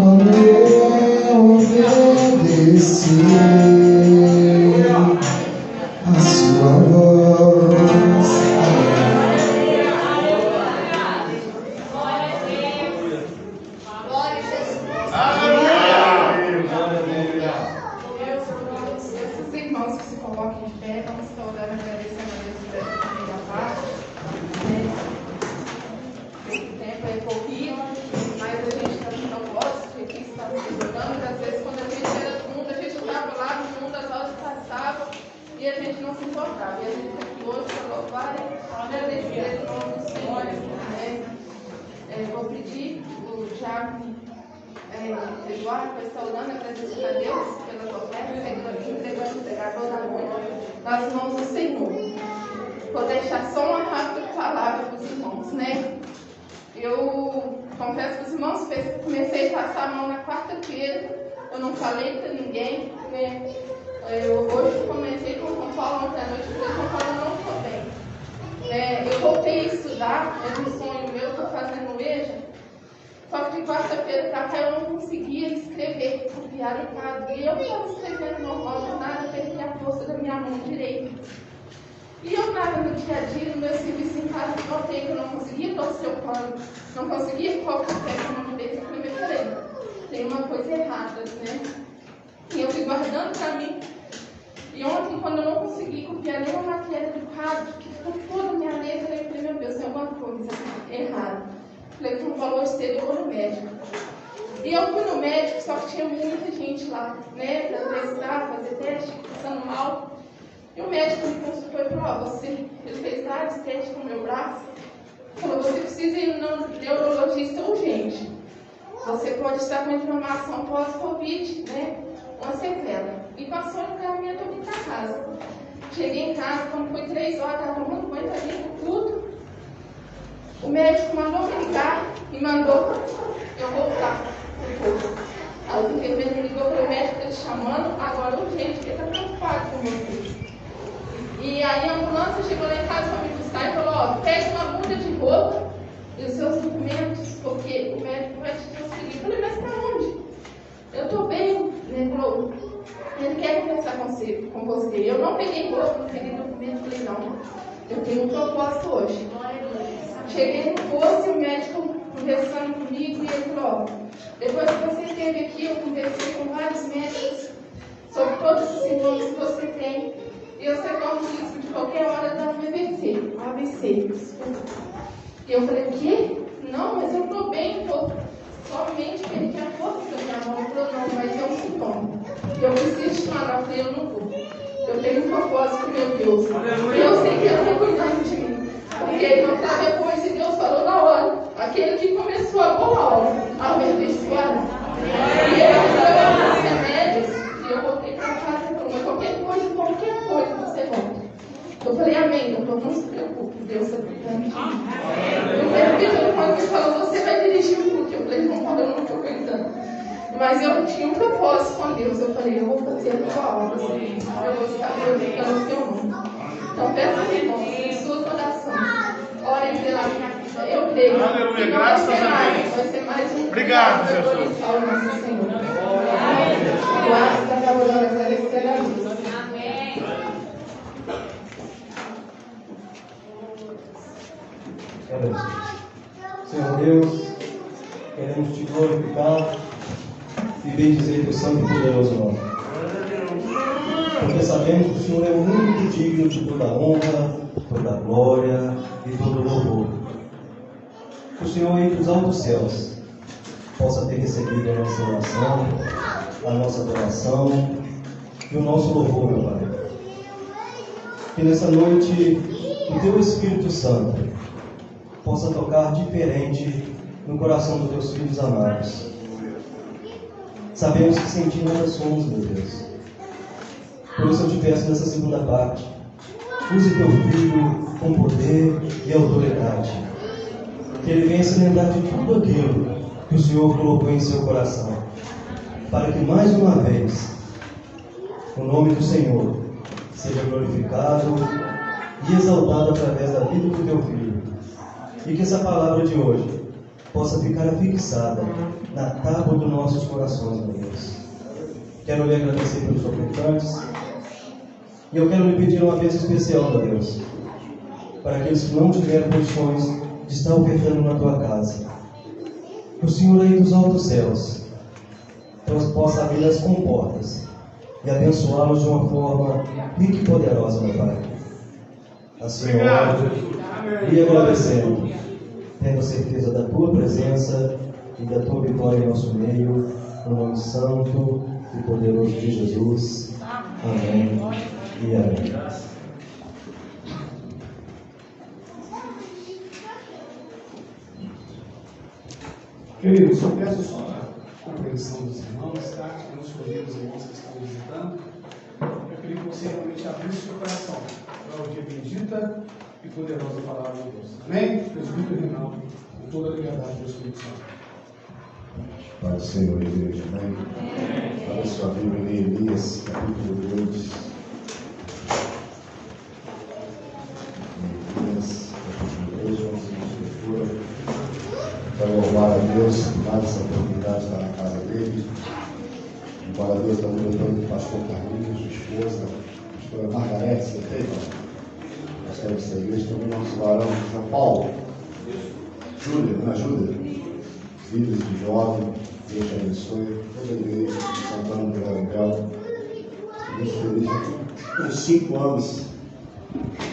quando eu obedecer a sua voz. Esses irmãos que se colocam em pé, vamos estar orando, agradecendo a Deus por essa primeira parte. Esse tempo é corrido, mas a gente está com propósito, que aqui estamos ajudando. Às vezes, quando a gente era do mundo, a gente estava lá no mundo, as horas passavam e a gente não se importava. E a gente está aqui hoje para louvar e agradecer o nome do Senhor. Vou pedir o diácono Eduardo para estar orando, agradecendo a Deus pela oferta, entregando o pregador da noite nas mãos do Senhor. Vou deixar só uma rápida palavra para os irmãos, né? Eu confesso para os irmãos, comecei a passar a mão na quarta-feira, eu não falei para ninguém, né? Hoje comentei com o João Paulo ontem à noite, porque o João Paulo não estou bem. Eu voltei a estudar, é um sonho meu, estou fazendo EJA. Só que de quarta-feira para cá eu não conseguia escrever, copiar o quadro. E eu estava escrevendo normal, do nada, perdi a força da minha mão direita. E eu nada no dia a dia, no meu serviço em casa, notei que eu não conseguia torcer o pano, não conseguia colocar o pé na mão dele. Eu falei, peraí, tem uma coisa errada, né? E eu fui guardando para mim. E ontem, quando eu não consegui copiar nenhuma matéria do quadro, que ficou toda a minha letra, eu falei, meu Deus, tem alguma coisa errada. Falei que não falou cedo, eu vou no médico. E eu fui no médico, só que tinha muita gente lá, né, para testar, fazer teste, passando mal. E o médico me consultou e falou, ele fez vários testes no meu braço, falou, você precisa ir no neurologista urgente. Você pode estar com inflamação pós-Covid, né, uma sequela. E passou no caminho, eu vim para casa. Cheguei em casa, quando foi 3 horas, estava tomando banho, ali tudo. O médico mandou me ligar e mandou eu voltar um pouco. Aí o enfermeiro me ligou para o médico, ele chamando, agora urgente, porque está preocupado com você. E aí a ambulância chegou lá em casa para me buscar e falou, pega uma muda de roupa e os seus documentos, porque o médico vai te transferir. Eu falei, mas para onde? Eu estou bem, né? Falou, ele quer conversar com você. Eu não peguei roupa, não peguei documento, falei, não, eu tenho um propósito hoje. Cheguei no posto e o médico conversando comigo e ele falou, depois que você esteve aqui, eu conversei com vários médicos sobre todos os sintomas que você tem e você corre o risco de qualquer hora dar um AVC, desculpa. E eu falei, o quê? Não, mas eu estou bem, somente perdi a força da minha mão. Ele falou, não, mas é um sintoma. Eu preciso te mandar, eu falei, eu não vou. Eu tenho um propósito, meu Deus. Eu sei que ele está cuidando de mim. Porque ele não está depois e Deus falou na hora. Aquele que começou a boa obra, aperfeiçoar. E ele me deu alguns remédios e eu voltei para casa e falou, mas qualquer coisa você volta. Eu falei, amém, doutor, não se preocupe, Deus está cuidando de mim. O presbítero, quando me falou, você vai dirigir o culto. Eu falei, não, eu não estou aguentando. Mas eu tinha um propósito com Deus. Eu falei, eu vou fazer a tua obra, Senhor. Eu vou estar glorificando o teu nome. Então, peço aos irmãos, em suas orações, orem pela minha vida. Eu creio. Aleluia, graças a Deus. Vai ser mais um. Obrigado, Jesus. Ao nosso Senhor. Graças a Deus, agradecer a Deus. Amém. Senhor Deus, queremos te glorificar e bendizer teu santo e poderoso nome. Porque sabemos que o Senhor é o único digno de toda honra, toda glória e todo louvor. Que o Senhor, entre os altos céus, possa ter recebido a nossa oração, a nossa adoração e o nosso louvor, meu Pai. Que nessa noite o teu Espírito Santo possa tocar diferente no coração dos teus filhos amados. Sabemos que sem ti nada somos, meu Deus. Por isso eu te peço nessa segunda parte, use teu filho com poder e autoridade. Que ele venha se lembrar de tudo aquilo que o Senhor colocou em seu coração, para que mais uma vez o nome do Senhor seja glorificado e exaltado através da vida do teu filho. E que essa palavra de hoje possa ficar fixada na tábua dos nossos corações, meu Deus. Quero lhe agradecer pelos ofertantes. E eu quero lhe pedir uma bênção especial, meu Deus, para aqueles que não tiveram condições de estar ofertando na tua casa. Que o Senhor aí dos altos céus possa abrir as comportas e abençoá-los de uma forma rica e poderosa, meu Pai. Assim eu oro e agradecendo, tendo certeza da tua presença e da tua vitória em nosso meio, no nome santo e poderoso de Jesus. Amém e amém. Queridos, eu peço só a compreensão dos irmãos, tá? Eu não escolhi os irmãos que estão visitando. Eu queria que você realmente abrisse o seu coração para o dia bendita e poderosa palavra de Deus. Amém? Presbítero Reinaldo, com toda a liberdade do Espírito Santo. Pai do Senhor, igreja, amém? Abra sua Bíblia em Elias, capítulo 2. Elias, capítulo 2, vamos em escritura. Quero louvar a Deus por mais essa oportunidade de estar na casa dele. Louvar a Deus da vida do pastor Carlinhos, sua esposa, a pastora Margarete, você tem, pastor dessa igreja, também nosso varão João Paulo, Júlia, Ana Júlia, filhos de jovem, Deus te abençoe, toda a igreja de Santana do Gabriel. Muito feliz com 5 anos,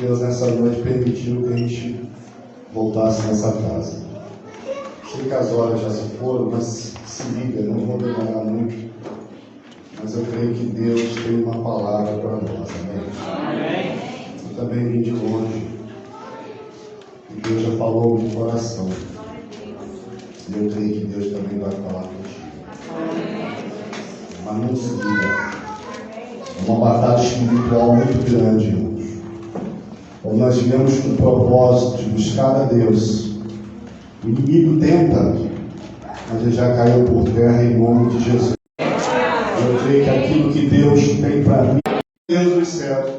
Deus nessa noite permitiu que a gente voltasse nessa casa. Sei que as horas já se foram, mas se liga, não vou demorar muito. Mas eu creio que Deus tem uma palavra para nós, amém? Eu também vim de longe. E Deus já falou no coração. E eu creio que Deus também vai falar contigo. Mas não se liga. É uma batalha espiritual muito grande, irmãos. Quando nós viemos com o propósito de buscar a Deus, o inimigo tenta, mas ele já caiu por terra em nome de Jesus. Eu creio que aquilo que Deus tem para mim, Deus dos céus,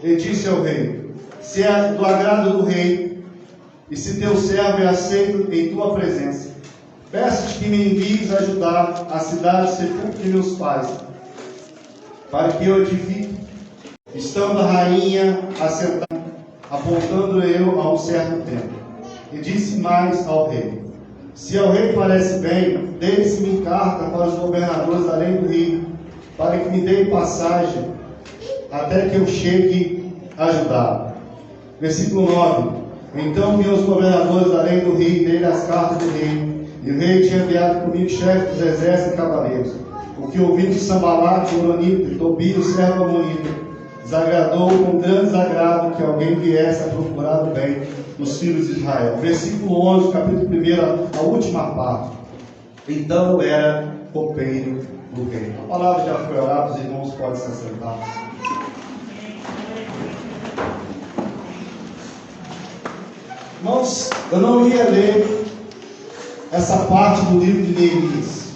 ele disse ao rei: se é do agrado do rei, e se teu servo é aceito em tua presença, peço-te que me envies ajudar a cidade sepulcro de meus pais, para que eu edifique. Estando a rainha assentada, apontando eu a um certo tempo. E disse mais ao rei: se ao rei parece bem, dê-se-me carta para os governadores além do rio, para que me deem passagem, até que eu chegue a ajudar. Versículo 9. Então vi os governadores além do rio, e dei as cartas do rei. E o rei tinha enviado comigo chefes dos exércitos e cavaleiros. O que ouvi de Sambalate, Horonita, e Tobio, servo amonita, desagradou com grande desagrado que alguém viesse a procurar o bem dos filhos de Israel. Versículo 11, capítulo 1, a última parte. Então era copeiro do rei. A palavra já foi orada, os irmãos podem se assentar. Irmãos, eu não ia ler essa parte do livro de Neemias.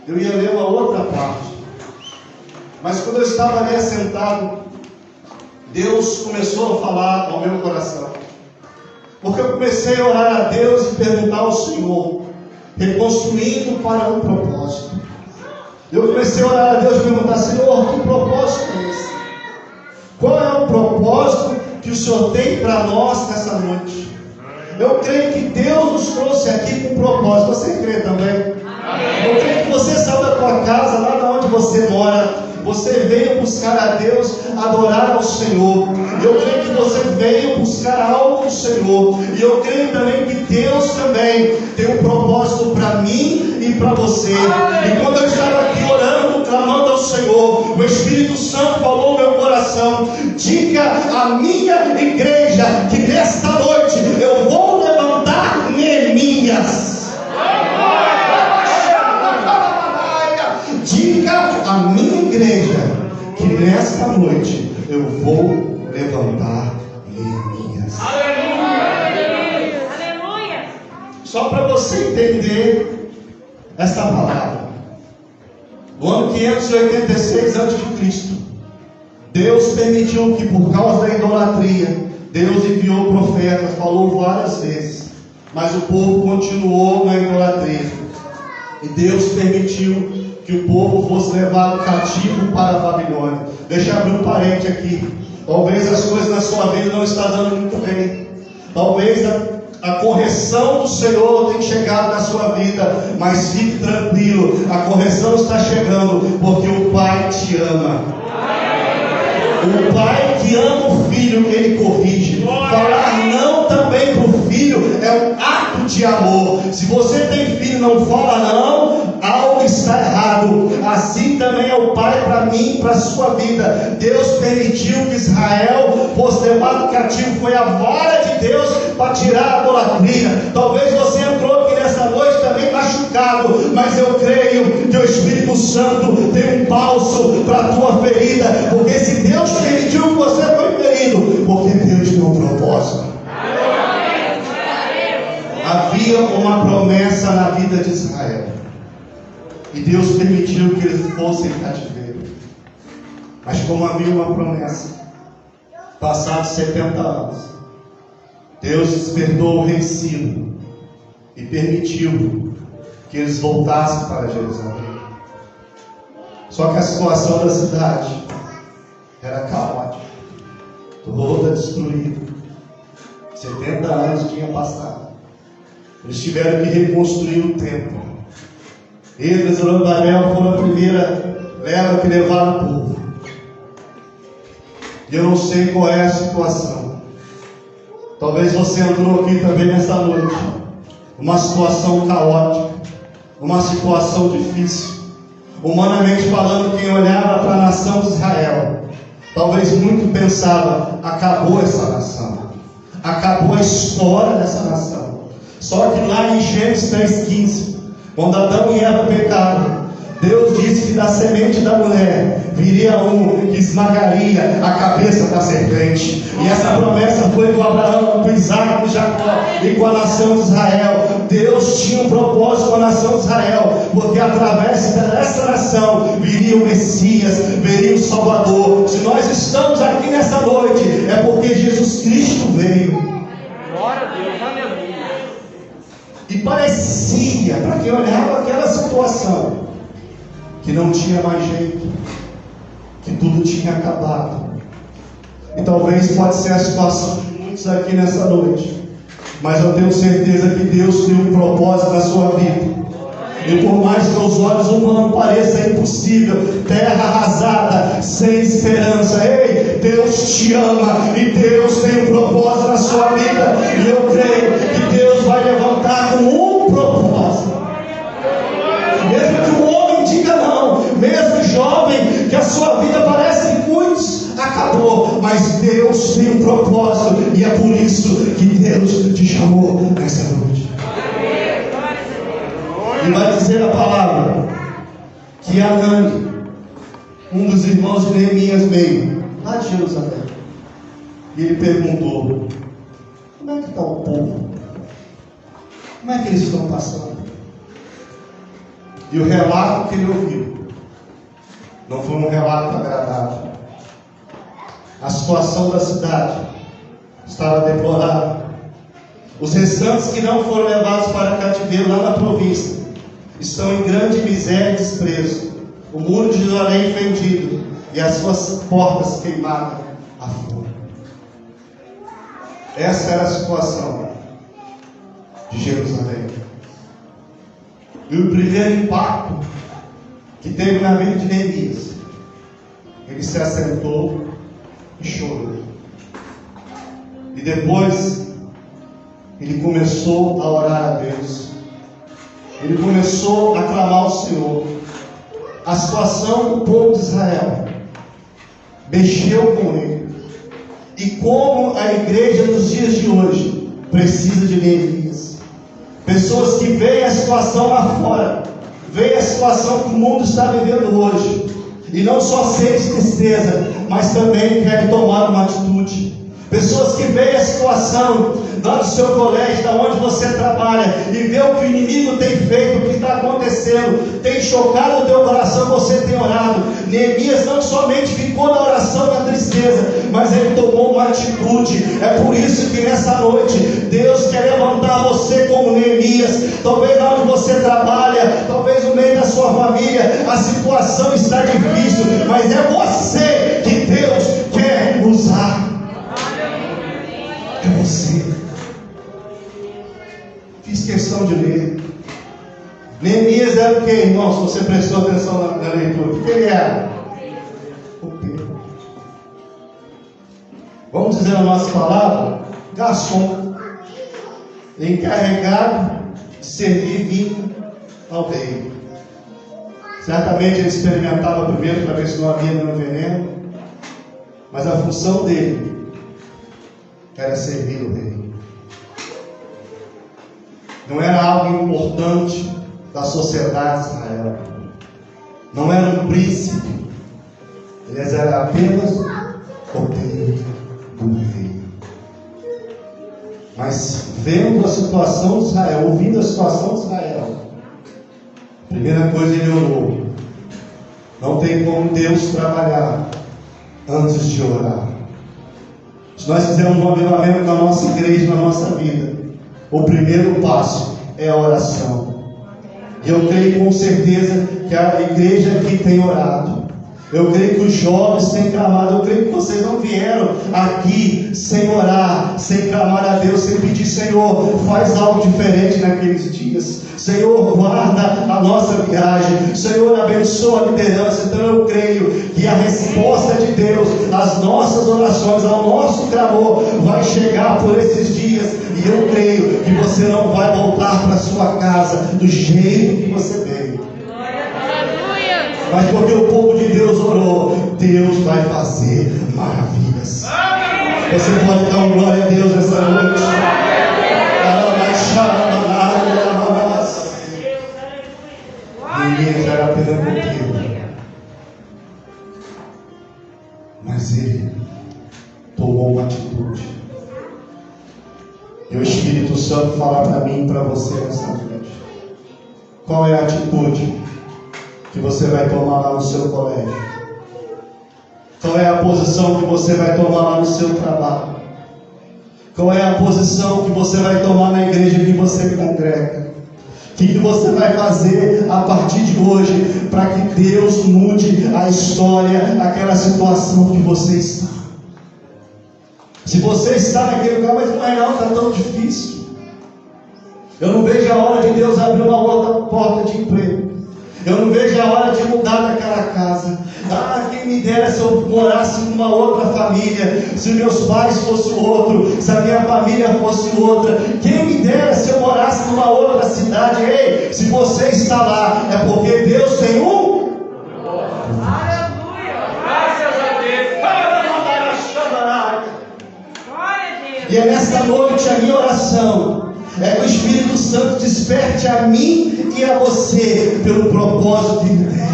Eu ia ler uma outra parte. Mas quando eu estava ali assentado, Deus começou a falar ao meu coração. Porque eu comecei a orar a Deus e perguntar ao Senhor, reconstruindo para um propósito. Eu comecei a orar a Deus e perguntar: Senhor, que propósito é esse? Qual é o propósito que o Senhor tem para nós nessa noite? Eu creio que Deus nos trouxe aqui com um propósito. Você crê também? Amém. Eu creio que você saiu da tua casa, lá de onde você mora. Você veio buscar a Deus, adorar ao Senhor. Eu creio que você veio buscar algo do Senhor. E eu creio também que Deus também tem um propósito para mim e para você. E quando eu estava aqui orando, clamando ao Senhor, o Espírito Santo falou no meu coração: diga à minha igreja que nesta noite eu vou levantar Neemias. Diga à minha igreja que nesta noite eu vou levantar Neemias. Aleluia! Aleluia! Só para você entender esta palavra, no ano 586 a.C., Deus permitiu que, por causa da idolatria, Deus enviou profetas, falou várias vezes, mas o povo continuou na idolatria. E Deus permitiu que o povo fosse levado cativo para a Babilônia. Deixa eu abrir um parente aqui. Talvez as coisas na sua vida não estão dando muito bem. Talvez a correção do Senhor tenha chegado na sua vida. Mas fique tranquilo, a correção está chegando, porque o Pai te ama. O pai que ama o filho, ele corrige. Falar não também para o filho é um ato de amor. Se você tem filho e não fala não, algo está errado. Assim também é o pai para mim, para a sua vida. Deus permitiu que Israel fosse levado cativo. Foi a vara de Deus para tirar a idolatria. Talvez você entrou aqui nessa noite também machucado, mas eu creio que o Espírito Santo tem um bálsamo para a tua ferida. Porque se Deus permitiu que você foi ferido, porque Deus tem um propósito. Havia uma promessa na vida de Israel, e Deus permitiu que eles fossem cativeiro. Mas como havia uma promessa, passados 70 anos, Deus despertou o rei Ciro e permitiu que eles voltassem para Jerusalém. Só que a situação da cidade era caótica, toda destruída. 70 anos tinha passado. Eles tiveram que reconstruir o templo. Eles e Zorobabel foram a primeira leva que levaram o povo. E eu não sei qual é a situação. Talvez você entrou aqui também nesta noite, uma situação caótica, uma situação difícil. Humanamente falando, quem olhava para a nação de Israel, talvez muito pensava: acabou essa nação, acabou a história dessa nação. Só que lá em Gênesis 3,15, quando Adão e Eva pecaram, Deus disse que da semente da mulher viria um que esmagaria a cabeça da serpente. E essa promessa foi com Abraão, com Isaac, com Jacó e com a nação de Israel. Deus tinha um propósito com a nação de Israel, porque através dessa nação viria o Messias, viria o Salvador. Se nós estamos aqui nessa noite, é porque Jesus Cristo veio. Glória a Deus, aleluia. E parecia, para quem olhava aquela situação, que não tinha mais jeito, que tudo tinha acabado. E talvez pode ser a situação de muitos aqui nessa noite, mas eu tenho certeza que Deus tem um propósito na sua vida. E por mais que aos olhos humanos pareça impossível, terra arrasada, sem esperança, ei, Deus te ama e Deus tem um propósito na sua vida. E eu creio que Deus vai levantar com um propósito. Mesmo que o homem diga não, mesmo jovem, que a sua vida parece que muitos acabou, mas Deus tem um propósito, e é por isso que Deus te chamou nessa noite. E vai dizer a palavra que Anani, um dos irmãos de Neemias, veio lá de Jerusalém, e ele perguntou: como é que está o povo? Como é que eles estão passando? E o relato que ele ouviu não foi um relato agradável. A situação da cidade estava deplorável. Os restantes que não foram levados para cativeiro lá na província estão em grande miséria e desprezo. O muro de Jerusalém fendido e as suas portas queimadas a fogo. Essa era a situação de Jerusalém. E o primeiro impacto que teve na vida de Neemias, ele se assentou e chorou. E depois ele começou a orar a Deus. Ele começou a clamar ao Senhor. A situação do povo de Israel mexeu com ele. E como a igreja nos dias de hoje precisa de Neemias. Pessoas que veem a situação lá fora, veem a situação que o mundo está vivendo hoje, e não só sentem tristeza, mas também querem tomar uma atitude. Pessoas que veem a situação lá do seu colégio, da onde você trabalha, e vê o que o inimigo tem feito, o que está acontecendo, tem chocado o teu coração, você tem orado. Neemias não somente ficou na oração, na tristeza, mas ele tomou uma atitude. É por isso que nessa noite Deus quer levantar você como Neemias. Talvez lá onde você trabalha, talvez no meio da sua família, a situação está difícil, mas é você que Deus quer usar. É você. Fiz questão de ler. Neemias era o que, irmão? Se você prestou atenção na leitura, o que ele era? Copeiro. Vamos dizer a nossa palavra: garçom, encarregado de servir vinho ao rei. Certamente ele experimentava primeiro para ver se não havia nenhum veneno, mas a função dele era servir o rei. Não era algo importante da sociedade de Israel. Não era um príncipe. Ele era apenas copeiro do rei. Mas vendo a situação de Israel, ouvindo a situação de Israel, a primeira coisa ele orou. Não tem como Deus trabalhar antes de orar. Se nós fizermos um avivamento na nossa igreja, na nossa vida, o primeiro passo é a oração. E eu creio com certeza que a igreja aqui tem orado. Eu creio que os jovens têm clamado. Eu creio que vocês não vieram aqui sem orar, sem clamar a Deus, sem pedir: Senhor, faz algo diferente naqueles dias. Senhor, guarda a nossa viagem. Senhor, abençoa a liderança. Então eu creio que a resposta de Deus às nossas orações, ao nosso clamor, vai chegar por esses dias. E eu creio que você não vai voltar para sua casa do jeito que você veio. Mas porque o povo de Deus orou, Deus vai fazer maravilhas. Você pode dar uma glória a Deus essa noite. Ninguém era apenas copeiro, mas ele tomou uma atitude. E o Espírito Santo fala para mim e para você nessa noite. Qual é a atitude que você vai tomar lá no seu colégio? Qual é a posição que você vai tomar lá no seu trabalho? Qual é a posição que você vai tomar na igreja que você congrega? O que você vai fazer a partir de hoje para que Deus mude a história, aquela situação que você está? Se você está naquele lugar, mas não, está tão difícil. Eu não vejo a hora de Deus abrir uma outra porta de emprego. Eu não vejo a hora de mudar daquela casa. Quem me dera se eu morasse numa outra família, se meus pais fossem outro, se a minha família fosse outra. Quem me dera se eu morasse numa outra cidade. Ei, se você está lá, é porque Deus tem um. Aleluia! Graças a Deus! E é nessa noite a minha oração é que o Espírito Santo desperte a mim e a você pelo propósito que Ele tem.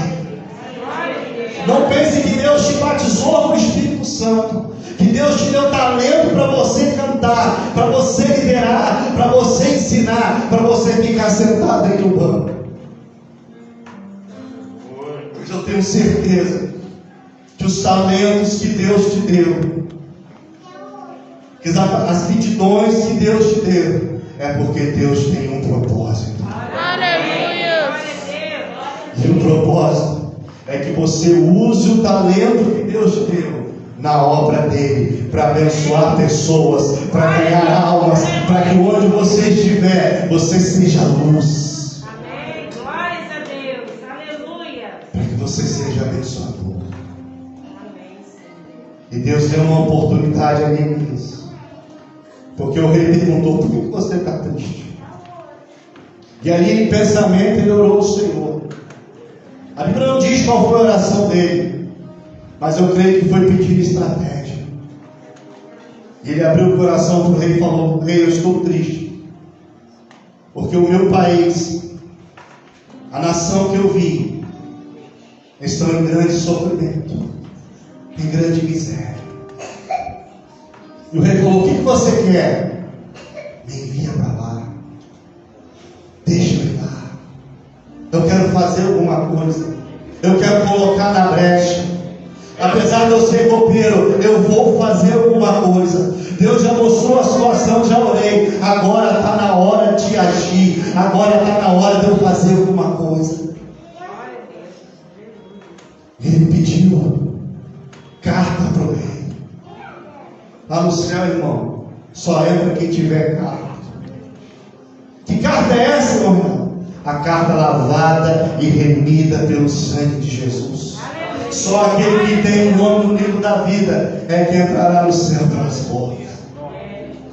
Não pense que Deus te batizou com o Espírito Santo, que Deus te deu talento para você cantar, para você liderar, para você ensinar, para você ficar sentado aí no banco. Pois eu tenho certeza que os talentos que Deus te deu, que as aptidões que Deus te deu, é porque Deus tem um propósito. Aleluia! E o propósito é que você use o talento que Deus te deu na obra dele, para abençoar pessoas, para ganhar almas, para que onde você estiver, você seja luz. Amém. Glórias a Deus. Aleluia. Para que você seja abençoador. Amém. E Deus deu uma oportunidade a Neemias, porque o rei perguntou: por que você está triste? E ali em pensamento ele orou ao Senhor. A Bíblia não diz qual foi a oração dele, mas eu creio que foi pedir estratégia. E ele abriu o coração para o rei e falou: rei, eu estou triste, porque o meu país, a nação que eu vi, estão em grande sofrimento, em grande miséria. E o rei falou: o que você quer? Me envia para lá. Deixa eu ir lá. Eu quero fazer alguma coisa. Eu quero colocar na brecha. Apesar de eu ser copeiro, eu vou fazer alguma coisa. Deus já mostrou a situação, já orei. Agora está na hora de agir. Agora está na hora de eu fazer alguma coisa. Ele pediu carta para o rei. Lá no céu, irmão, só entra quem tiver carta. Que carta é essa, meu irmão? A carta lavada e remida pelo sangue de Jesus. Só aquele que tem o nome no livro da vida é que entrará no céu pelas portas.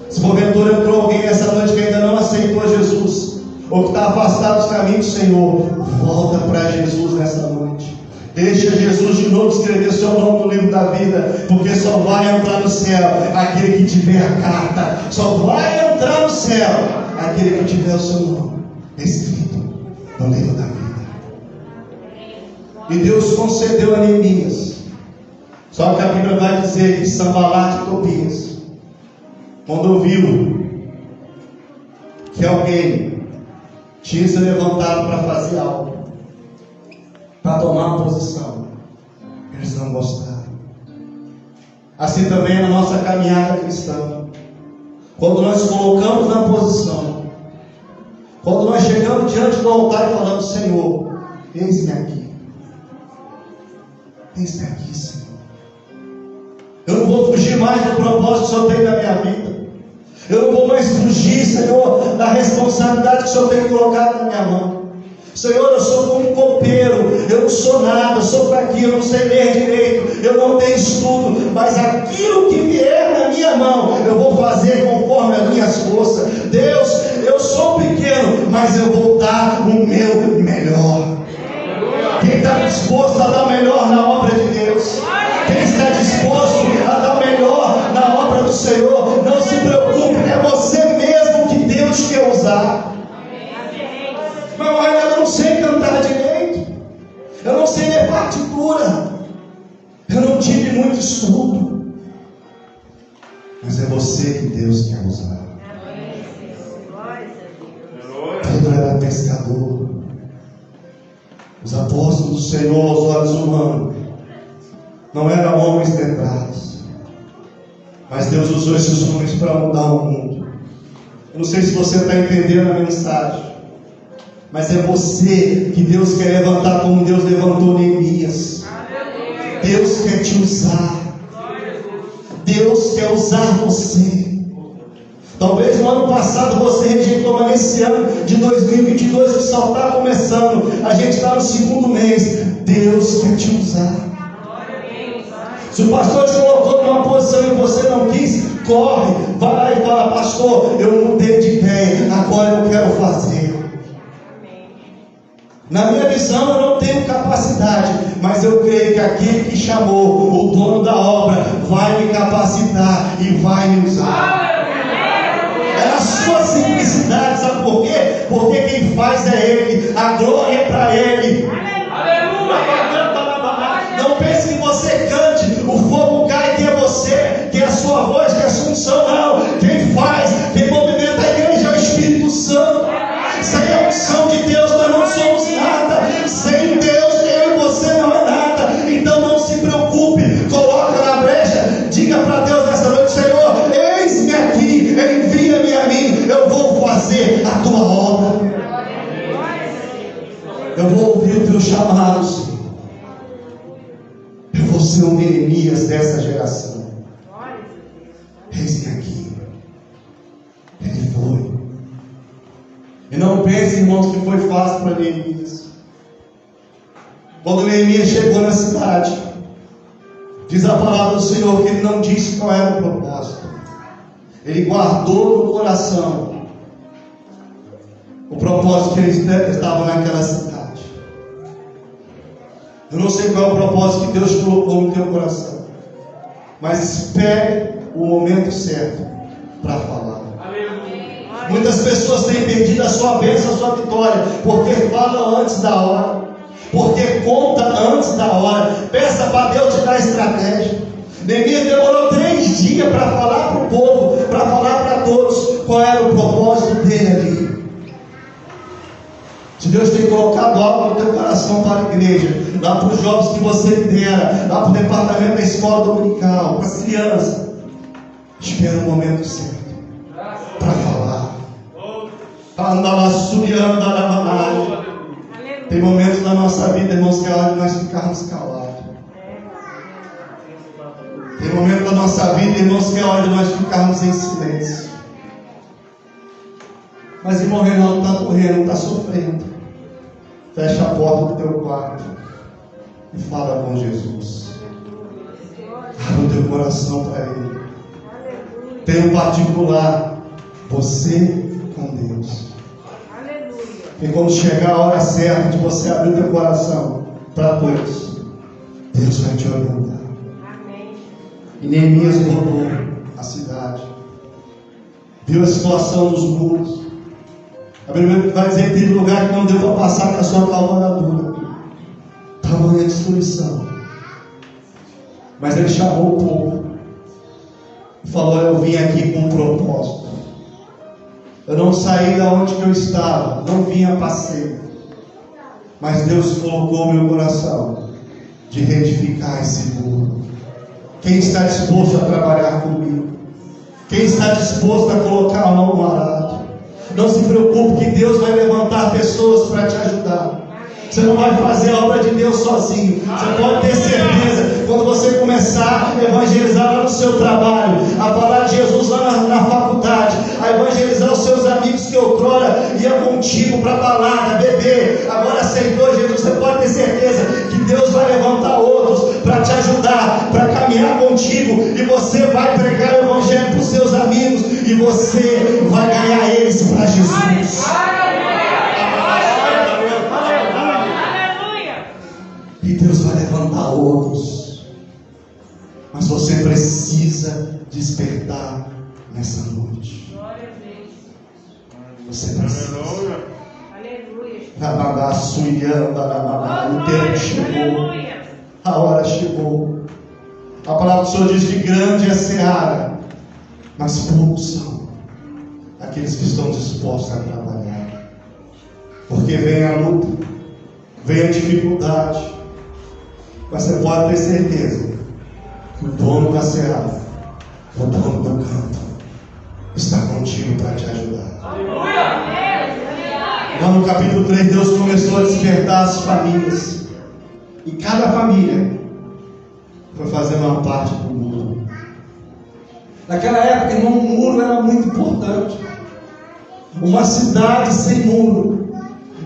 Se porventura entrou alguém essa noite que ainda não aceitou Jesus, ou que está afastado dos caminhos do Senhor, volta para Jesus nessa noite. Deixa Jesus de novo escrever seu nome no livro da vida, porque só vai entrar no céu aquele que tiver a carta. Só vai entrar no céu aquele que tiver o seu nome escrito no livro da vida. E Deus concedeu a Neemias. Só que a Bíblia vai dizer que Sanbalat e Tobias, quando ouviu que alguém tinha se levantado para fazer algo, para tomar uma posição, eles não gostaram. Assim também é na nossa caminhada cristã. Quando nós colocamos na posição, quando nós chegamos diante do altar e falamos: Senhor, eis-me aqui. Eis-me aqui, Senhor. Eu não vou fugir mais do propósito que o Senhor tem na minha vida. Eu não vou mais fugir, Senhor, da responsabilidade que o Senhor tem colocado na minha mão. Senhor, eu sou como um copeiro, eu não sou nada, eu sou fraquinho, eu não sei ler direito, eu não tenho estudo, mas aquilo que vier na minha mão, eu vou fazer conforme as minhas forças. Deus, eu sou pequeno, mas eu vou dar o meu melhor. Quem está disposto a dar o melhor na obra de Deus? Quem está disposto a dar o melhor na obra do Senhor? Não se preocupe, é você mesmo que Deus quer usar. Mas eu não sei cantar direito, eu não sei ler partitura, eu não tive muito estudo, mas é você que Deus quer usar. Pedro era pescador. Os apóstolos do Senhor aos olhos humanos não eram homens letrados, mas Deus usou esses homens para mudar o mundo. Eu não sei se você está entendendo a mensagem, mas é você que Deus quer levantar como Deus levantou Neemias. Deus quer te usar. Deus quer usar você. Talvez no ano passado você rejeitou, mas nesse ano de 2022 que só está começando, a gente está no segundo mês. Deus quer te usar. Se o pastor te colocou numa posição e você não quis, corre, vai lá e fala: pastor, eu mudei de ideia, agora eu quero fazer. Na minha visão eu não tenho capacidade, mas eu creio que aquele que chamou, o dono da obra, vai me capacitar e vai me usar. É na sua simplicidade, sabe por quê? Porque quem faz é Ele, a glória é para Ele. Não pense que você cante, o fogo cai, que é você, que é a sua voz, que é a sua unção. Não, quem faz, quem movimenta a igreja é o Espírito Santo. Sem a unção de Deus nós não somos nada. Sem Deus eu e você não é nada. Então não se preocupe, coloca na brecha, diga para Deus nessa noite: Senhor, eis-me aqui, envia-me a mim, eu vou fazer a tua obra. Eu vou ouvir o teu chamado, Senhor. Eu vou ser um Neemias dessa geração. Eis-me aqui. Ele foi. E não pense, irmãos, que foi fácil para Neemias. Quando Neemias chegou na cidade, diz a palavra do Senhor que ele não disse qual era o propósito. Ele guardou no coração o propósito que ele estava naquela cidade. Eu não sei qual é o propósito que Deus colocou no teu coração, mas espere o momento certo para falar. Muitas pessoas têm perdido a sua bênção, a sua vitória, porque falam antes da hora, porque conta antes da hora. Peça para Deus te dar estratégia. Neemias demorou 3 dia para falar para o povo, para falar para todos qual era o propósito dele ali. Se Deus tem colocado algo no teu coração para a igreja, lá para os jovens que você lidera, lá para o departamento da escola dominical, para as crianças, espera o momento certo para falar. Tem momentos na nossa vida, irmãos, que é hora de nós ficarmos calados. Tem momentos da nossa vida, irmãos, que é hora de nós ficarmos em silêncio. Mas irmão Reinaldo está correndo, está sofrendo. Fecha a porta do teu quarto e fala com Jesus. Abre o teu coração para Ele. Tem um particular, você com Deus. E quando chegar a hora certa de você abrir o teu coração para Deus, Deus vai te orientar. E Neemias rodou a cidade, viu a situação dos muros. A Bíblia vai dizer que teve lugar que não deu para passar com a sua cavalgadura. Tamanha destruição. Mas ele chamou o povo e falou: eu vim aqui com um propósito. Eu não saí da onde que eu estava, não vim a passeio. Mas Deus colocou no meu coração de reedificar esse muro. Quem está disposto a trabalhar comigo? Quem está disposto a colocar a mão no arado? Não se preocupe que Deus vai levantar pessoas para te ajudar. Você não vai fazer a obra de Deus sozinho. Você pode ter certeza, quando você começar a evangelizar lá no seu trabalho, a falar de Jesus lá na faculdade, a evangelizar os seus amigos que outrora ia contigo para balada, beber, agora aceitou Jesus, você pode ter certeza que Deus vai levantar outros para te ajudar, para caminhar contigo, e você vai pregar o evangelho para os seus amigos, e você vai ganhar eles para Jesus. E Deus vai levantar outros. Mas você precisa despertar nessa noite. Você precisa. O tempo chegou. A hora chegou. A palavra do Senhor diz que grande é a seara, mas poucos são aqueles que estão dispostos a trabalhar. Porque vem a luta, vem a dificuldade. Mas você pode ter certeza que o dono da seara, o dono do campo, está contigo para te ajudar. Lá no capítulo 3, Deus começou a despertar as famílias. E cada família foi fazendo uma parte do muro. Naquela época, irmão, o muro era muito importante. Uma cidade sem muro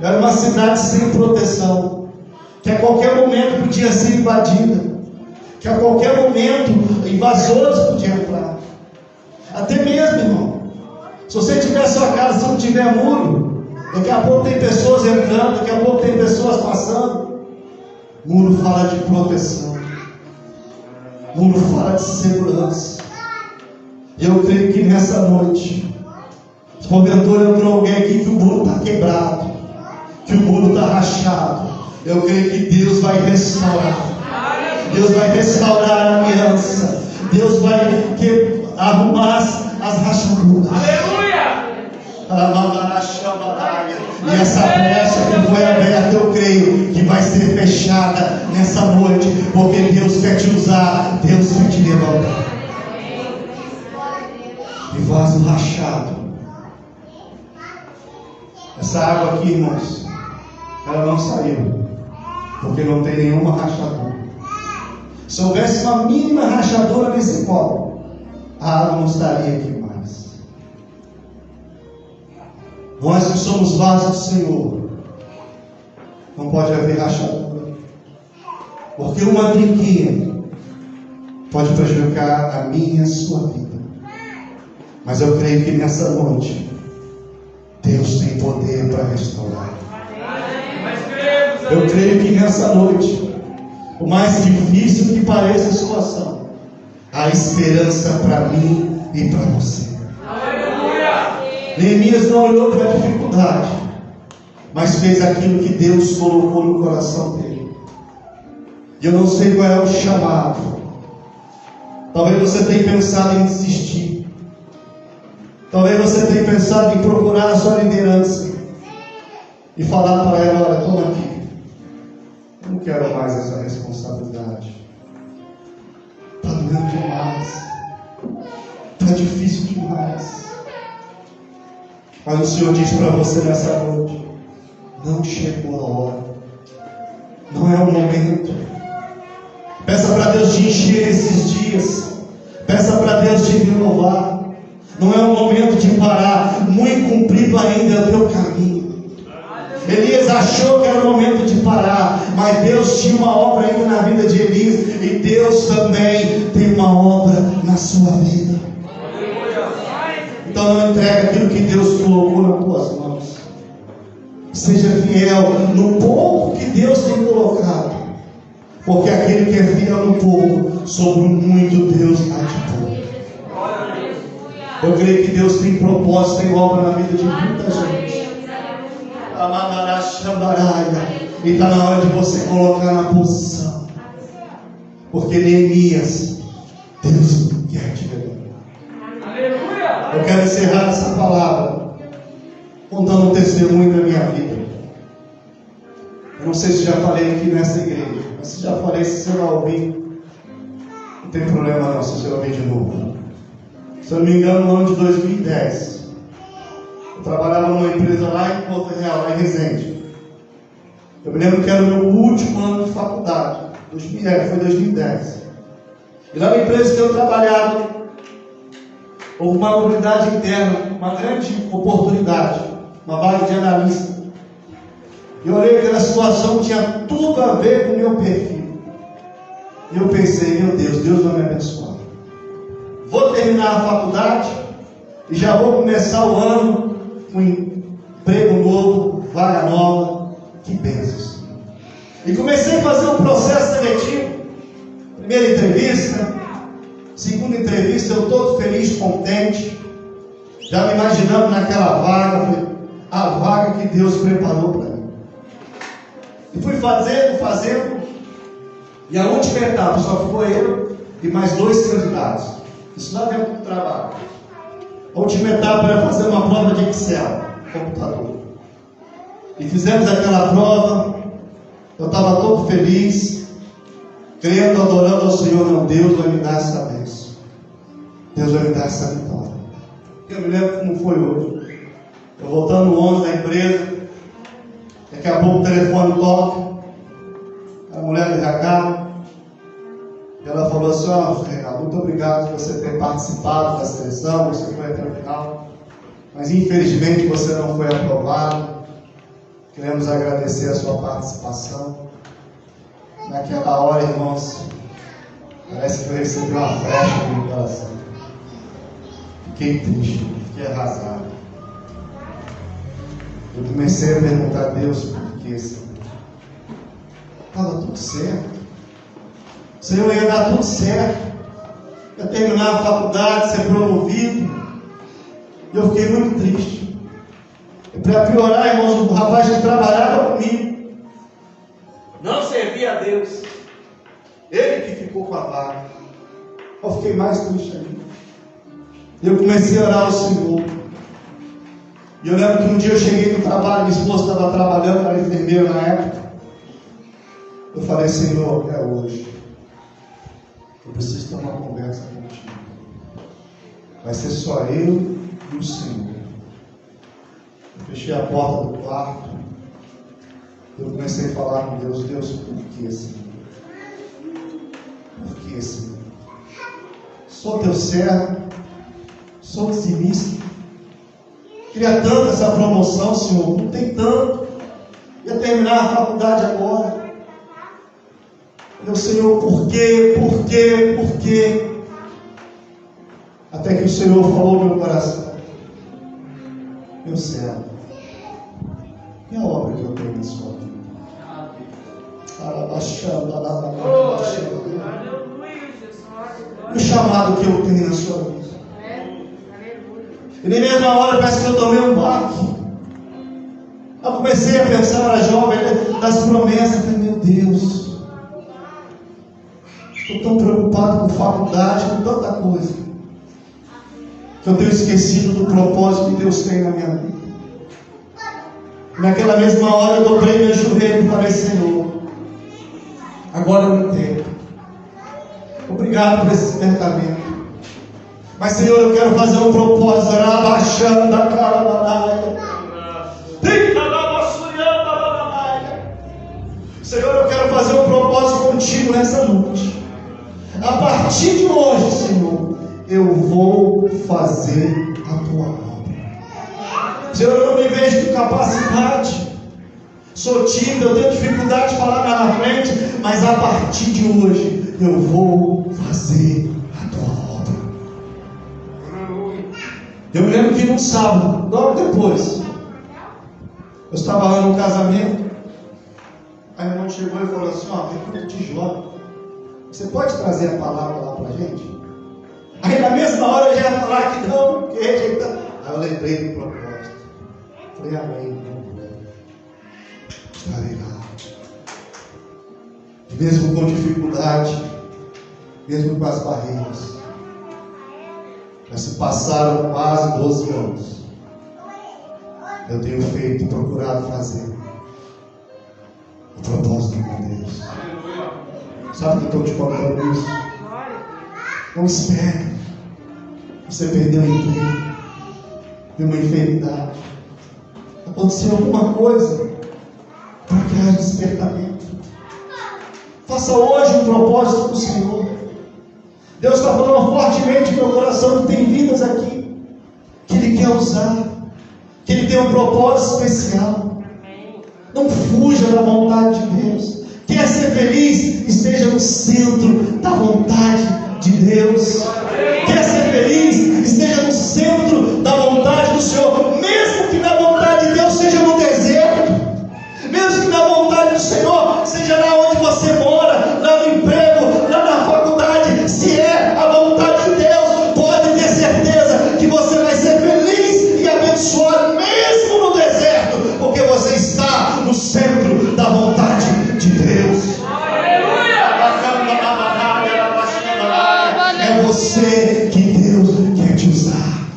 era uma cidade sem proteção, que a qualquer momento podia ser invadida, que a qualquer momento invasores podiam entrar. Até mesmo, irmão, se você tiver sua casa, se não tiver muro, daqui a pouco tem pessoas entrando, daqui a pouco tem pessoas passando. Muro fala de proteção, muro fala de segurança. E eu creio que nessa noite, se porventura entrou alguém aqui que o muro está quebrado, que o muro está rachado, eu creio que Deus vai restaurar. Deus vai restaurar a aliança. Deus vai arrumar as rachaduras. Aleluia! E essa brecha que foi aberta, eu creio que vai ser fechada nessa noite, porque Deus quer te usar, Deus quer te levantar. E vaso rachado. Essa água aqui, irmãos, ela não saiu porque não tem nenhuma rachadura. Se houvesse uma mínima rachadura nesse copo, a água não estaria aqui mais. Nós que somos vasos do Senhor, não pode haver rachadura, porque uma brinquinha pode prejudicar a minha e a sua vida. Mas eu creio que nessa noite Deus tem poder para restaurar. Eu creio que nessa noite, por mais difícil que pareça a situação, há esperança para mim e para você. Neemias não olhou para a dificuldade, mas fez aquilo que Deus colocou no coração dele. E eu não sei qual é o chamado Talvez você tenha pensado em desistir. Talvez você tenha pensado em procurar a sua liderança e falar para ela: olha, toma aqui, eu não quero mais essa responsabilidade. Está doendo demais, está difícil demais. Mas o Senhor diz para você nessa noite: não chegou a hora, não é o momento. Peça para Deus te encher esses dias, peça para Deus te renovar. Não é o momento de parar, muito comprido ainda é o teu caminho. Elias achou que era o momento de parar, mas Deus tinha uma obra ainda na vida de Elias, e Deus também tem uma obra na sua vida. Então não entregue aquilo que Deus colocou nas tuas mãos. Seja fiel no pouco que Deus tem colocado, porque aquele que é fiel no pouco, sobre o muito Deus há de pôr. Eu creio que Deus tem propósito, tem obra na vida de muita gente. E está na hora de você colocar na posição, porque Neemias, Deus quer te levantar. Eu quero encerrar essa palavra contando um testemunho da minha vida. Eu não sei se já falei aqui nessa igreja, mas se já falei, se você não ouvir, não tem problema não, se você ouvir de novo. Se eu não me engano, no ano de 2010, eu trabalhava numa empresa lá em Porto Real, lá em Resende. Eu me lembro que era o meu último ano de faculdade, foi 2010. E lá na empresa que eu trabalhava, houve uma mobilidade interna, uma grande oportunidade, uma vaga de analista. E eu olhei aquela situação, tinha tudo a ver com o meu perfil. E eu pensei: meu Deus, Deus vai me abençoar. Vou terminar a faculdade e já vou começar o ano com emprego novo, vaga nova. Que bênçãos! E comecei a fazer um processo seletivo. Primeira entrevista, segunda entrevista, eu todo feliz, contente, já me imaginando naquela vaga, a vaga que Deus preparou para mim. E fui fazendo, e a última etapa só foi eu e mais 2 candidatos. Isso lá dentro do trabalho. A última etapa era fazer uma prova de Excel, computador. E fizemos aquela prova. Eu estava todo feliz, crendo, adorando ao Senhor. Não, Deus vai me dar essa bênção, Deus vai me dar essa vitória. Eu me lembro como foi hoje. Eu voltando no ônibus da empresa, daqui a pouco o telefone toca, a mulher do RH, e ela falou assim: Renato, muito obrigado por você ter participado da seleção, você foi até o final, mas infelizmente você não foi aprovado. Queremos agradecer a sua participação. Naquela hora, irmãos, parece que eu recebi uma flecha no meu coração. Fiquei triste, fiquei arrasado. Eu comecei a perguntar a Deus: por que, Senhor? Estava tudo certo. O Senhor ia dar tudo certo. Ia terminar a faculdade, ser promovido. E eu fiquei muito triste. E para piorar, irmãos, o rapaz que trabalhava comigo não servia a Deus. Ele que ficou com a vaga. Eu fiquei mais triste ainda. Eu comecei a orar ao Senhor. E eu lembro que um dia eu cheguei no trabalho, minha esposa estava trabalhando, era enfermeira na época. Eu falei: Senhor, é hoje. Eu preciso ter uma conversa contigo. Vai ser só eu e o Senhor. Eu fechei a porta do quarto. Eu comecei a falar com Deus: Deus, por que, Senhor? Por que, Senhor? Sou teu servo, sou dizimista. Queria tanto essa promoção, Senhor, não tem tanto. Ia terminar a faculdade agora. Meu Senhor, por quê? Por quê? Por quê? Até que o Senhor falou no meu coração: meu servo, e a obra que eu tenho na sua vida? O chamado que eu tenho na sua vida. E na mesma hora parece que eu tomei um baque. Eu comecei a pensar, eu era jovem, das promessas. Eu falei: meu Deus, Estou tão preocupado com faculdade, com tanta coisa, que eu tenho esquecido do propósito que Deus tem na minha vida. Naquela mesma hora eu dobrei meu joelho e falei: Senhor, agora eu entendo. Obrigado por esse despertamento. Mas, Senhor, eu quero fazer um propósito. Abaixando a cara da Senhor, eu quero fazer um propósito contigo nessa noite. A partir de hoje, Senhor, eu vou fazer a tua obra. Senhor, eu não me vejo com capacidade. Sou tímido, eu tenho dificuldade de falar na frente, mas a partir de hoje eu vou fazer a tua obra. Eu me lembro que num sábado, logo depois, eu estava lá no casamento. Aí meu irmão chegou e falou assim: ó, tem culto de Jó, você pode trazer a palavra lá pra gente? Aí na mesma hora eu já ia falar que não, porque aí eu lembrei do propósito. Falei: amém, estarei lá. Mesmo com dificuldade, mesmo com as barreiras, mas se passaram quase 12 anos, eu tenho feito, procurado fazer o propósito de Deus. Sabe que eu estou te contando isso? Não espere você perder o emprego, ter uma enfermidade, acontecer alguma coisa para que haja despertamento. Faça hoje um propósito para o Senhor. Deus está falando fortemente no meu coração que tem vidas aqui que Ele quer usar, que Ele tem um propósito especial. Não fuja da vontade de Deus. Quer ser feliz? Esteja no centro da vontade de Deus. Quer ser feliz? Esteja no centro da vontade do Senhor. Mesmo que na vontade de Deus seja no deserto, mesmo que na vontade do Senhor seja lá onde você mora, lá no emprego, lá na faculdade, se é a vontade de Deus, pode ter certeza que você vai ser feliz e abençoado mesmo no deserto, porque você está no centro da vontade de Deus. É você que Deus quer te usar.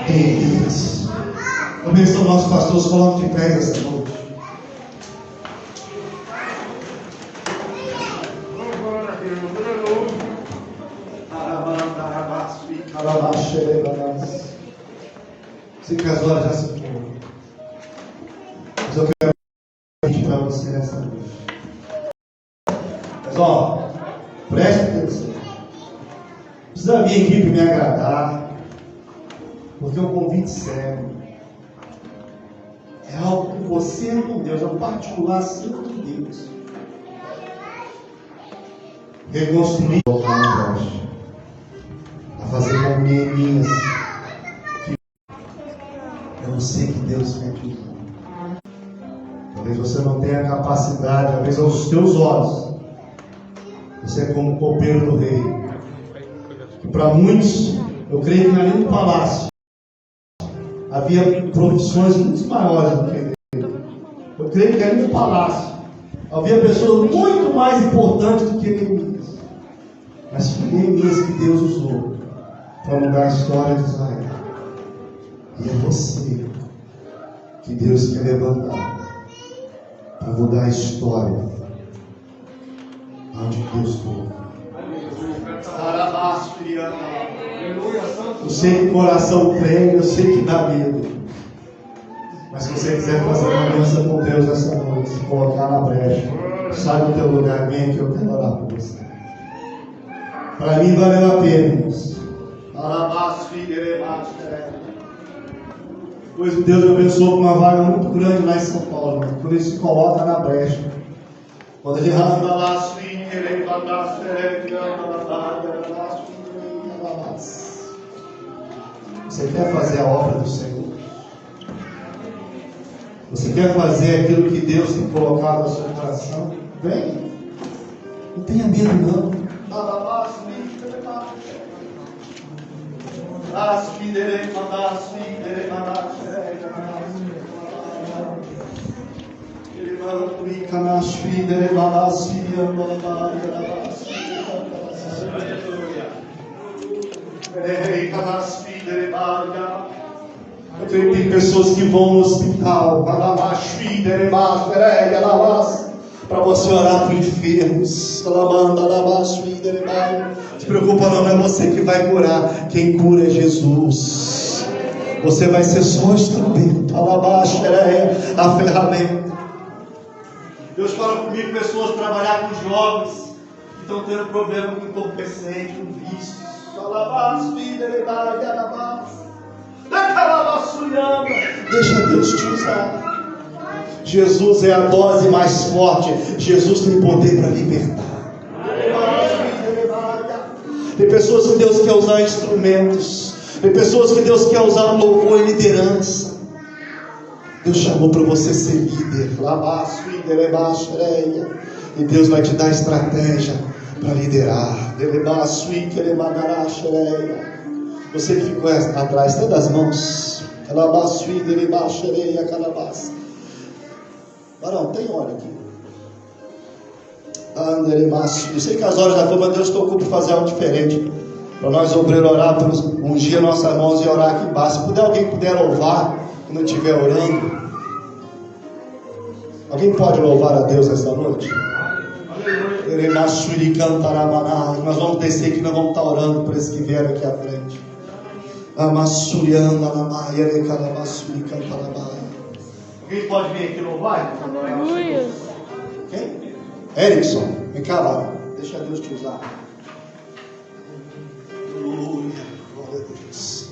Tem vidas. Abençoe o nosso pastor, se coloque de pé essa noite. Sei que as horas já se foram, mas eu quero pedir para você nessa noite. Mas ó, preste atenção. Precisa vir aqui para me agradar, porque é um convite sério. É algo que você é com Deus, é um particular seu com Deus. Reconstruir a fazer como Neemias. Eu sei que Deus quer te usar. Talvez você não tenha capacidade, talvez aos teus olhos você é como o copeiro do rei. E para muitos, eu creio que ali no palácio havia profissões muito maiores do que ele. Eu creio que ali no palácio havia pessoas muito mais importantes do que Neemias. Mas foi Neemias que Deus usou para mudar a história de Israel. E é você que Deus quer levantar para mudar a história onde Deus for. Eu sei que o coração treme, eu sei que dá medo. Mas se você quiser fazer uma aliança com Deus essa noite, se colocar na brecha, sai do teu lugar, vem aqui, eu quero orar por você. Para mim valeu a pena, irmãos. Pois Deus me abençoou com uma vaga muito grande lá em São Paulo. Por isso se coloca na brecha. Quando ele rasga lá, você quer fazer a obra do Senhor? Você quer fazer aquilo que Deus tem colocado no seu coração? Vem. Não tenha medo não. Eu creio que tem pessoas que vão no hospital para você orar por enfermos. Se preocupa não, é você que vai curar. Quem cura é Jesus. Você vai ser só um instrumento, a ferramenta. Deus fala comigo, pessoas trabalhar com jovens que estão tendo problema com entorpecente, com vícios. Deixa Deus te usar. Jesus é a dose mais forte. Jesus tem poder para libertar. Tem pessoas que Deus quer usar instrumentos. Tem pessoas que Deus quer usar louvor e liderança. Deus chamou para você ser líder. E Deus vai te dar estratégia para liderar. Você que ficou atrás, estenda as mãos. Varão, tem hora aqui. Eu sei que as horas da fama Deus tocou para fazer algo diferente. Para nós obreiros orar, para ungir nossas mãos e orar aqui embaixo. Se puder, alguém puder louvar, quando estiver orando. Alguém pode louvar a Deus esta noite? Nós vamos descer aqui, nós vamos estar orando por esses que vieram aqui à frente. Alguém pode vir aqui louvar? Aleluia. Quem? Erickson, vem cá, lá. Deixa Deus te usar. Aleluia, glória a Deus.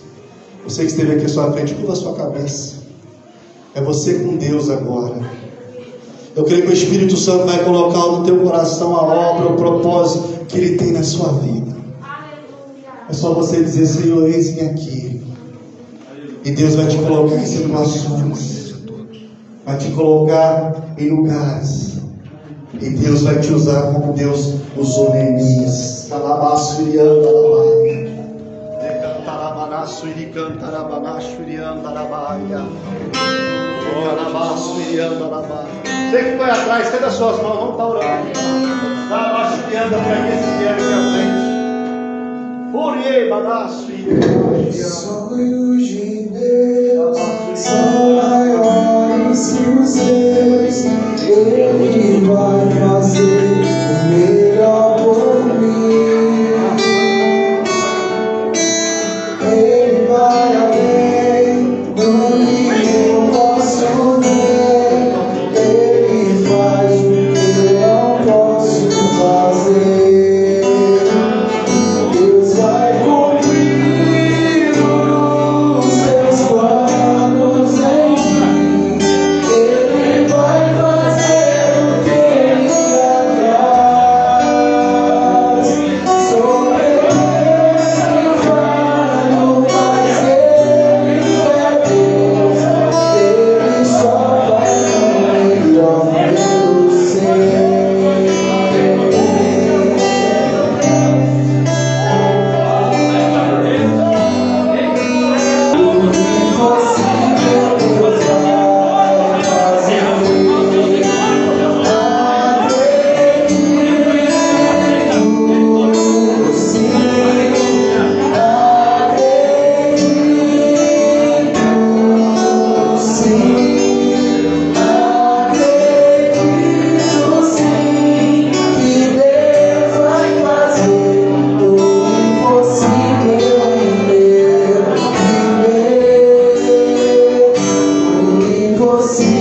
Você que esteve aqui à sua frente, curva a sua cabeça. É você com Deus agora. Eu creio que o Espírito Santo vai colocar no teu coração a obra, o propósito que Ele tem na sua vida. É só você dizer, Senhor, eis-me aqui. E Deus vai te colocar em situações, vai te colocar em lugares. E Deus vai te usar como Deus usou Neemias. Você que foi atrás, estenda suas mãos, vamos estar orando. Dá uma chupianda para quem se quer aqui à frente. Sonhos de Deus são maiores que os seus. Ele vai fazer o melhor por mim. Ele vai além do que eu posso ver. Ele faz o que eu não posso fazer. Deus vai cumprir os seus planos em mim. Ele vai fazer o que ele traz. Sou eu que falo, mas ele é Deus. Ele só vai melhor pelo ser. Você